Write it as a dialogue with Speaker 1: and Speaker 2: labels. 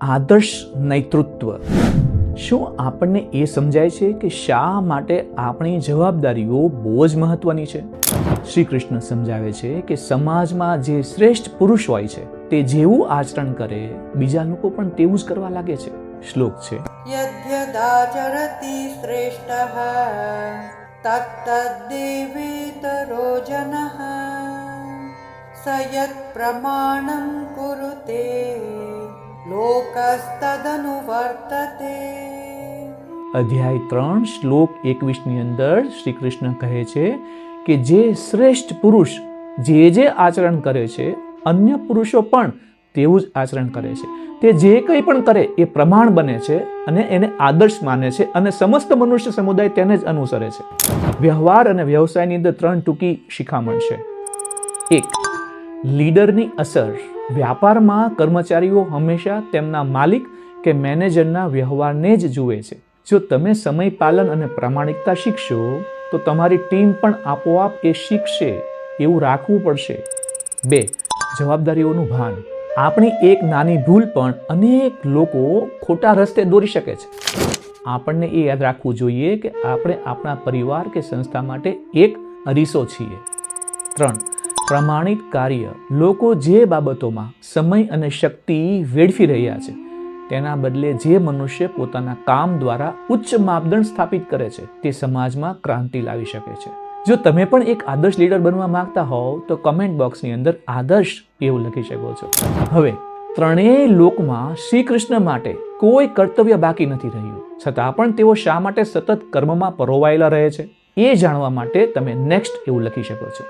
Speaker 1: આદર્શ નેતૃત્વ. શું આપણને એ સમજાય છે કે શા માટે આપણી જવાબદારીઓ બહુ જ મહત્વની છે? શ્રી કૃષ્ણ સમજાવે છે કે સમાજમાં જે શ્રેષ્ઠ પુરુષ હોય છે તે જેવું આચરણ કરે બીજા લોકો પણ તેવું જ કરવા લાગે છે. શ્લોક છે,
Speaker 2: યદ્યદાચરતિ શ્રેષ્ઠઃ તત્તદ્દેવેતરો જનઃ સ યત્ પ્રમાણં કુરુતે લોકસ્તદનુવર્તતે.
Speaker 1: અધ્યાય 3 શ્લોક 21 ની અંદર શ્રી કૃષ્ણ કહે છે કે જે શ્રેષ્ઠ પુરુષ જે આચરણ કરે છે અન્ય પુરુષો પણ તેવું જ આચરણ કરે છે. તે જે કંઈ પણ કરે એ પ્રમાણ બને છે અને એને આદર્શ માને છે અને સમસ્ત મનુષ્ય સમુદાય તેને જ અનુસરે છે. વ્યવહાર અને વ્યવસાયની અંદર 3 ટૂંકી શિખામણ છે. 1. લીડરની અસર. વ્યાપારમાં કર્મચારીઓ હંમેશા તેમના માલિક કે મેનેજરના વ્યવહારને જ જુએ છે. જો તમે સમય પાલન અને પ્રામાણિકતા શીખશો તો તમારી ટીમ પણ આપોઆપ એ શીખશે. એવું રાખવું પડશે. 2. જવાબદારીઓનું ભાન. આપણી એક નાની ભૂલ પણ અનેક લોકો ખોટા રસ્તે દોરી શકે છે. આપણને એ યાદ રાખવું જોઈએ કે આપણે આપણા પરિવાર કે સંસ્થા માટે એક અરીસો છીએ. 3. પ્રમાણિત કાર્ય. લોકો જે બાબતોમાં સમય અને શક્તિ વેડફી રહ્યા છે તેના બદલે જે મનુષ્ય પોતાના કામ દ્વારા ઉચ્ચ માપદંડ સ્થાપિત કરે છે તે સમાજમાં ક્રાંતિ લાવી શકે છે. જો તમે પણ એક આદર્શ લીડર બનવા માંગતા હોવ તો કમેન્ટ બોક્સની અંદર આદર્શ એવું લખી શકો છો. હવે ત્રણેય લોકમાં શ્રી કૃષ્ણ માટે કોઈ કર્તવ્ય બાકી નથી રહ્યું, છતાં પણ તેઓ શા માટે સતત કર્મમાં પરોવાયેલા રહે છે એ જાણવા માટે તમે નેક્સ્ટ એવું લખી શકો છો.